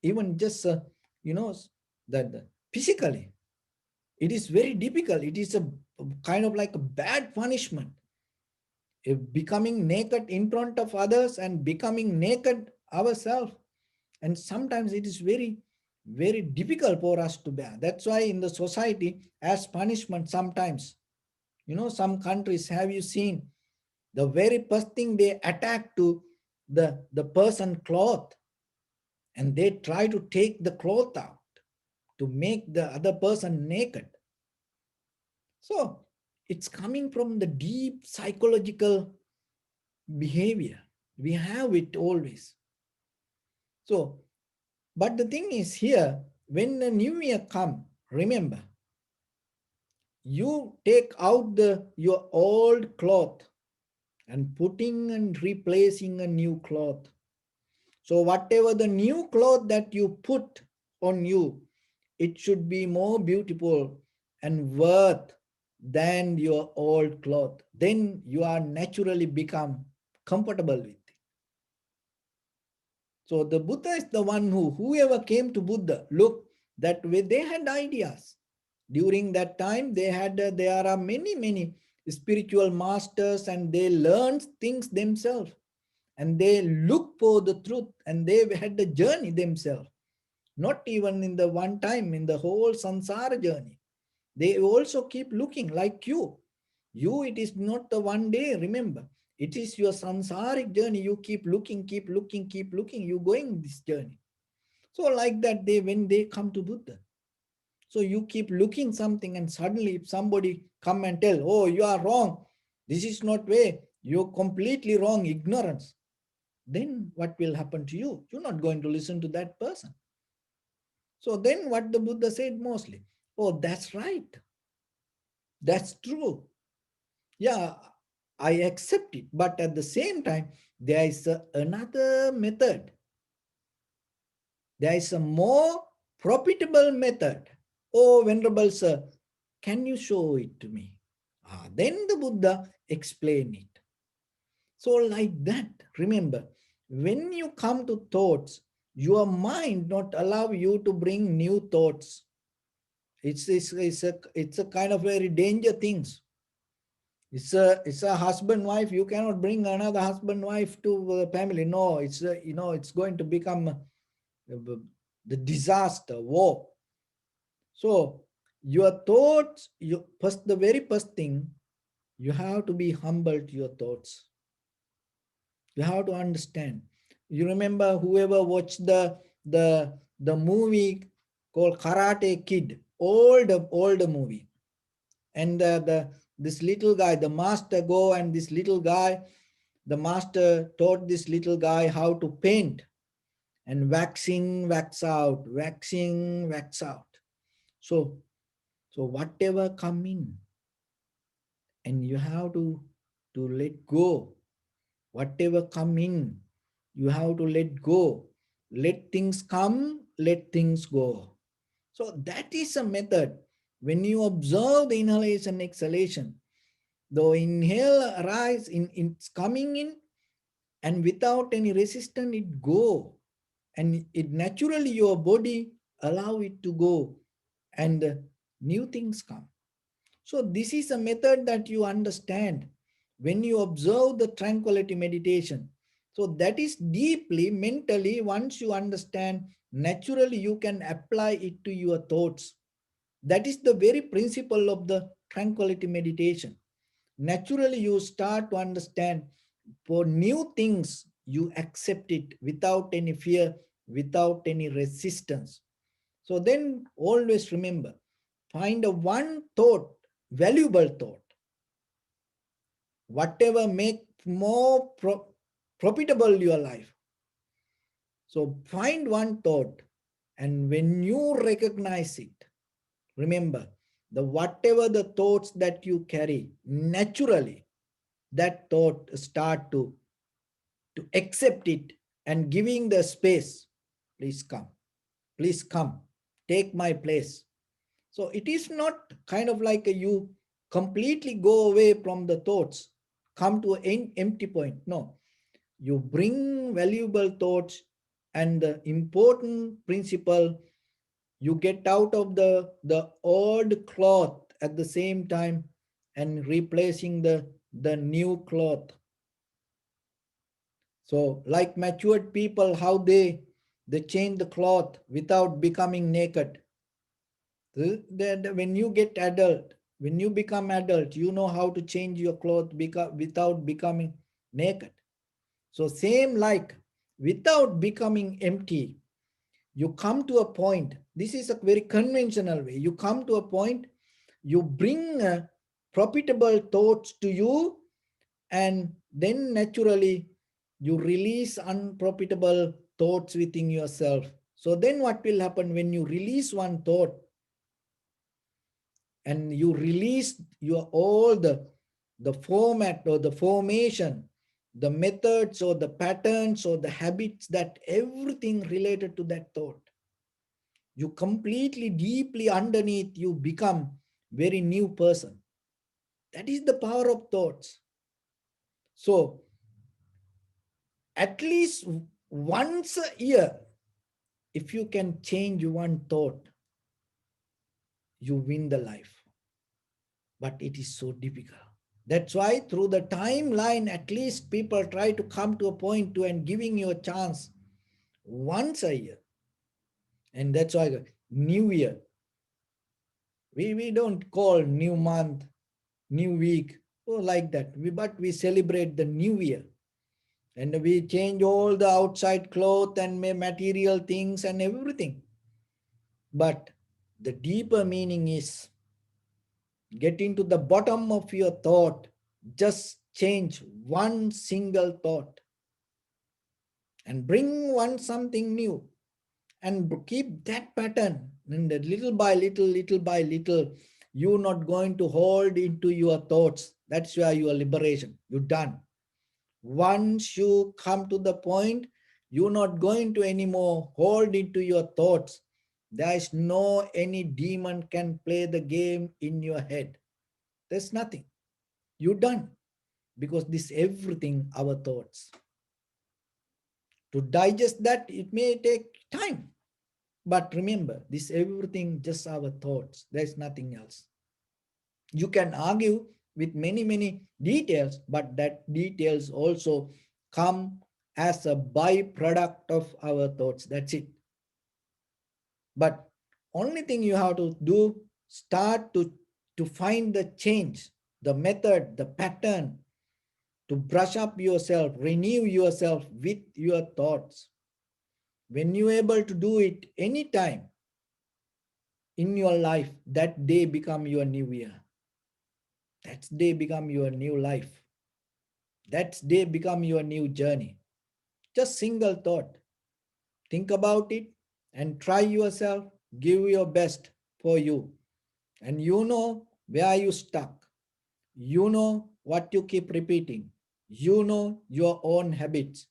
Even just you know that physically, it is very difficult. It is a kind of like a bad punishment. Becoming naked in front of others and becoming naked ourselves. And sometimes it is very, very difficult for us to bear. That's why in the society, as punishment, sometimes, some countries, have you seen the very first thing they attack to the person cloth, and they try to take the cloth out to make the other person naked. So it's coming from the deep psychological behavior. We have it always. So, but the thing is here, when the new year come, remember, you take out your old cloth and putting and replacing a new cloth. So whatever the new cloth that you put on you, it should be more beautiful and worth than your old cloth. Then you are naturally become comfortable with it. So the Buddha is the one whoever came to Buddha, look, that way they had ideas. During that time, there are many spiritual masters, and they learned things themselves, and they look for the truth, and they had the journey themselves. Not even in the one time, in the whole samsara journey. They also keep looking like you. You, it is not the one day, remember. It is your samsaric journey. You keep looking, keep looking, keep looking. You going this journey. So like that, when they come to Buddha. So you keep looking something, and suddenly if somebody come and tell, oh, you are wrong. This is not way. You're completely wrong, ignorance. Then what will happen to you? You're not going to listen to that person. So then what the Buddha said mostly, oh, that's right. That's true. Yeah, I accept it. But at the same time, there is another method. There is a more profitable method. Oh, Venerable Sir, can you show it to me? Then the Buddha explained it. So like that, remember, when you come to thoughts, your mind not allow you to bring new thoughts. It's a kind of very danger things. It's a husband wife. You cannot bring another husband wife to the family. No, it's going to become the disaster, war. So your thoughts, the very first thing, you have to be humble to your thoughts. You have to understand. You remember whoever watched the movie called Karate Kid, older movie, and this little guy, the master go, and this little guy, the master taught this little guy how to paint, and waxing, wax out, waxing, wax out. So whatever come in, and you have to let go. Whatever come in, you have to let go. Let things come, let things go. So that is a method. When you observe the inhalation, exhalation, the inhale arise, it's coming in, and without any resistance, it go. And it naturally, your body allow it to go, and new things come. So this is a method that you understand when you observe the tranquility meditation. So that is deeply mentally, once you understand, naturally you can apply it to your thoughts. That is the very principle of the tranquility meditation. Naturally, you start to understand for new things, you accept it without any fear, without any resistance. So then always remember, find a one thought, valuable thought, whatever make more profitable your life. So find one thought, and when you recognize it, remember, the whatever the thoughts that you carry, naturally that thought start to accept it and giving the space. Please come, please come, take my place. So it is not kind of like you completely go away from the thoughts, come to an empty point. No, you bring valuable thoughts, and the important principle, you get out of the old cloth at the same time and replacing the new cloth. So like matured people, how they change the cloth without becoming naked. When you get adult, when you become adult, you know how to change your clothes without becoming naked. So same like, without becoming empty, you come to a point. This is a very conventional way. You come to a point, you bring profitable thoughts to you, and then naturally you release unprofitable thoughts within yourself. So then what will happen when you release one thought, and you release your all the format or the formation, the methods or the patterns or the habits, that everything related to that thought, you completely deeply underneath, you become very new person. That is the power of thoughts. So at least once a year, if you can change one thought, you win the life. But it is so difficult. That's why through the timeline, at least people try to come to a point to and giving you a chance once a year. And that's why New Year, we don't call new month, new week, or like that. But we celebrate the New Year. And we change all the outside clothes and material things and everything. But the deeper meaning is, get into the bottom of your thought. Just change one single thought and bring one something new, and keep that pattern. And little by little, little by little, you're not going to hold into your thoughts. That's where your liberation. You're done. Once you come to the point, you're not going to anymore hold into your thoughts. There is no any demon can play the game in your head. There's nothing. You're done. Because this everything our thoughts. To digest that, it may take time. But remember, this everything just our thoughts. There's nothing else. You can argue with many, many details, but that details also come as a byproduct of our thoughts. That's it. But only thing you have to do, start to find the change, the method, the pattern, to brush up yourself, renew yourself with your thoughts. When you're able to do it anytime in your life, that day become your new year. That day become your new life. That day become your new journey. Just single thought. Think about it and try yourself. Give your best for you. And you know where you stuck. You know what you keep repeating. You know your own habits.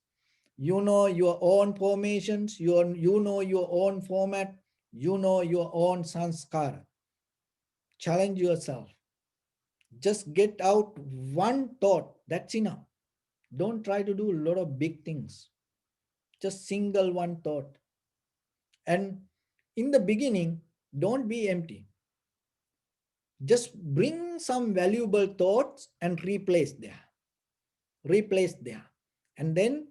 You know your own formations. You know your own format. You know your own sanskara. Challenge yourself. Just get out one thought. That's enough. Don't try to do a lot of big things. Just single one thought. And in the beginning, don't be empty. Just bring some valuable thoughts and replace there. Replace there. And then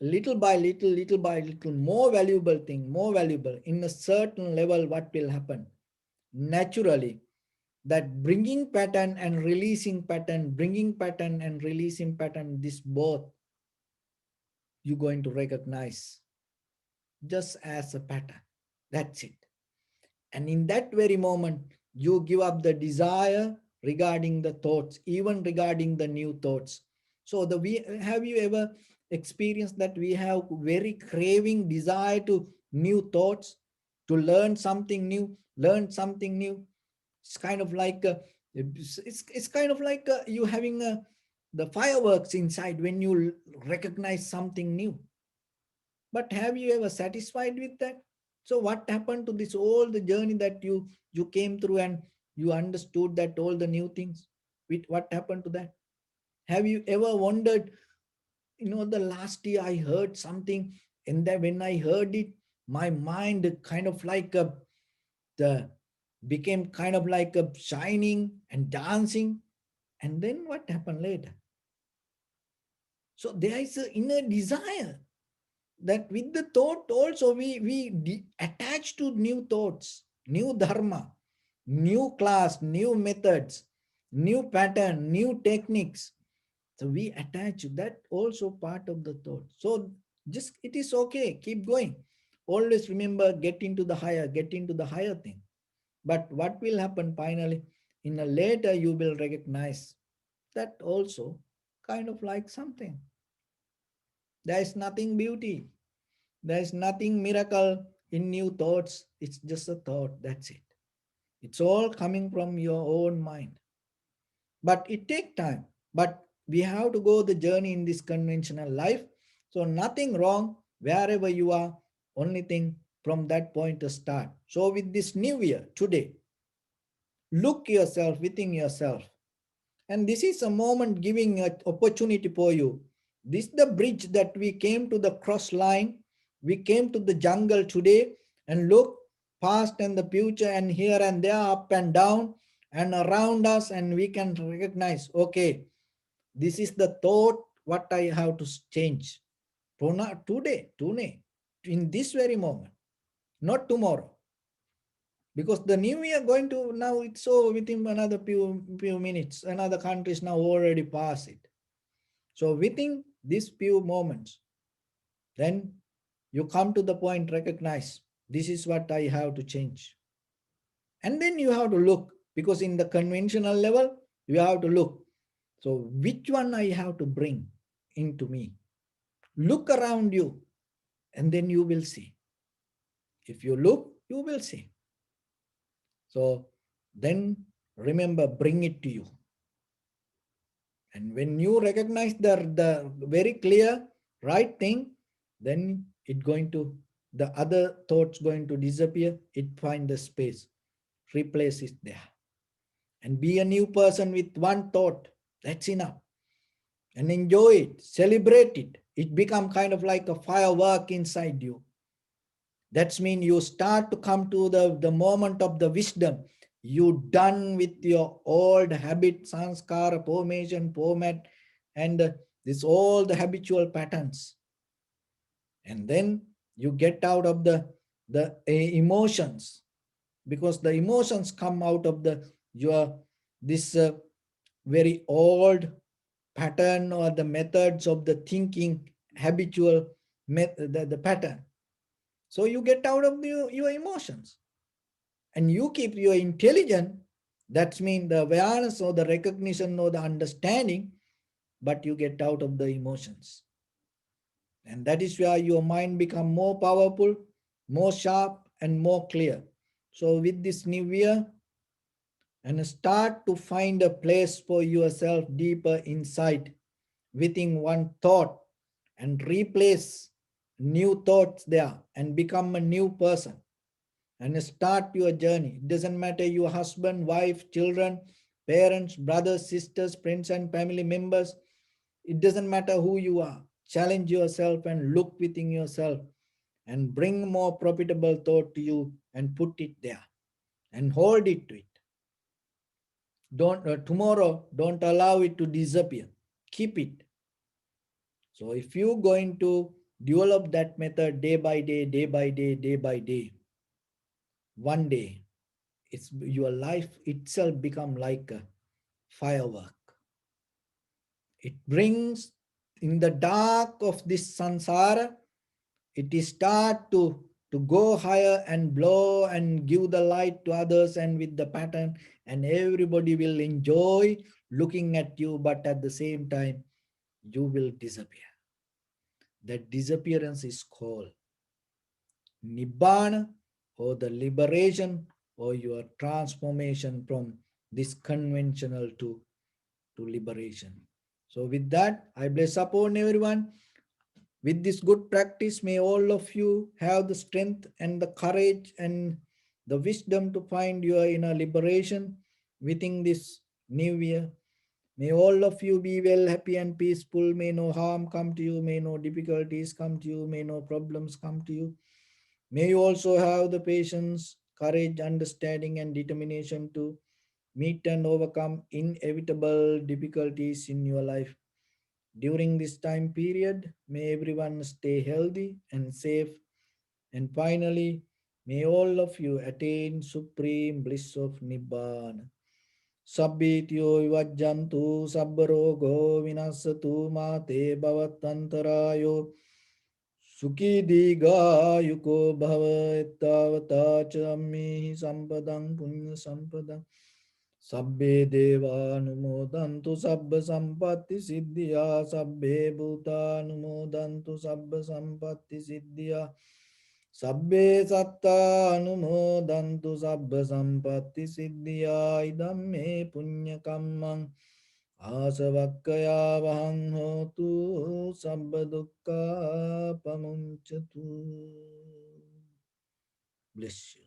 little by little, little by little, more valuable thing, more valuable, in a certain level, what will happen? Naturally, that bringing pattern and releasing pattern, bringing pattern and releasing pattern, this both you're going to recognize just as a pattern. That's it. And in that very moment, you give up the desire regarding the thoughts, even regarding the new thoughts. So have you ever experienced that we have very craving desire to new thoughts, to learn something new, learn something new? It's kind of like it's kind of like you having the fireworks inside when you recognize something new. But have you ever satisfied with that? So what happened to this all the journey that you came through and you understood that all the new things? What happened to that? Have you ever wondered, the last year I heard something, and then when I heard it, my mind kind of like the became kind of like a shining and dancing. And then what happened later? So there is an inner desire that with the thought also we attach to new thoughts, new dharma, new class, new methods, new pattern, new techniques. So we attach that also part of the thought. So just it is okay, keep going. Always remember, get into the higher thing. But what will happen finally? In a later you will recognize that also kind of like something. There is nothing beauty. There is nothing miracle in new thoughts. It's just a thought. That's it. It's all coming from your own mind. But it takes time. But we have to go the journey in this conventional life. So nothing wrong wherever you are. Only thing from that point to start. So with this new year today, look yourself within yourself. And this is a moment giving an opportunity for you. This is the bridge that we came to the cross line. We came to the jungle today and look past and the future and here and there, up and down and around us, and we can recognize, okay, this is the thought what I have to change. Today, in this very moment, not tomorrow. Because the new year going to now, it's so within another few minutes, another countries now already pass it. So within these few moments, then you come to the point, recognize this is what I have to change. And then you have to look, because in the conventional level, you have to look. So which one I have to bring into me? Look around you and then you will see. If you look, you will see. So then remember, bring it to you. And when you recognize the very clear right thing, then the other thoughts going to disappear. It find the space, replace it there. And be a new person with one thought. That's enough. And enjoy it, celebrate it. It become kind of like a firework inside you. That's mean you start to come to the moment of the wisdom. You done with your old habit, sanskara, formation, format, and this all the habitual patterns. And then you get out of the emotions, because the emotions come out of your this very old pattern or the methods of the thinking habitual the pattern. So you get out of your emotions and you keep your intelligence. That means the awareness or the recognition or the understanding, but you get out of the emotions. And that is where your mind become more powerful, more sharp, and more clear. So with this new year, and start to find a place for yourself deeper inside within one thought, and replace new thoughts there and become a new person and start your journey. It doesn't matter your husband, wife, children, parents, brothers, sisters, friends, and family members. It doesn't matter who you are. Challenge yourself and look within yourself and bring more profitable thought to you and put it there and hold it to it. Don't tomorrow, don't allow it to disappear. Keep it. So if you're going to Develop that method day by day, day by day, day by day. One day, it's your life itself become like a firework. It brings in the dark of this sansara, it is start to go higher and blow and give the light to others and with the pattern, and everybody will enjoy looking at you, but at the same time you will disappear. That disappearance is called nibbana, or the liberation, or your transformation from this conventional to liberation. So with that, I bless upon everyone. With this good practice, may all of you have the strength and the courage and the wisdom to find your inner liberation within this new year. May all of you be well, happy, and peaceful. May no harm come to you. May no difficulties come to you. May no problems come to you. May you also have the patience, courage, understanding, and determination to meet and overcome inevitable difficulties in your life. During this time period, may everyone stay healthy and safe. And finally, may all of you attain supreme bliss of Nibbana. Sabbityo vivajjantu sabbarogo vinasatu mate bhavatantarayo sukhi diga yuko bhava ettavata cha ammihi sampadang punya sampadang. Sabbe devanumodantu sabba sampatti siddhya sabbe bhutanumodantu sabba sampatti siddhya sabbe sattanumodantu sabba sampatti siddhya idam me punya kammang asavakkaya vahang hotu sabba dukkha pamunchatu. Bless you.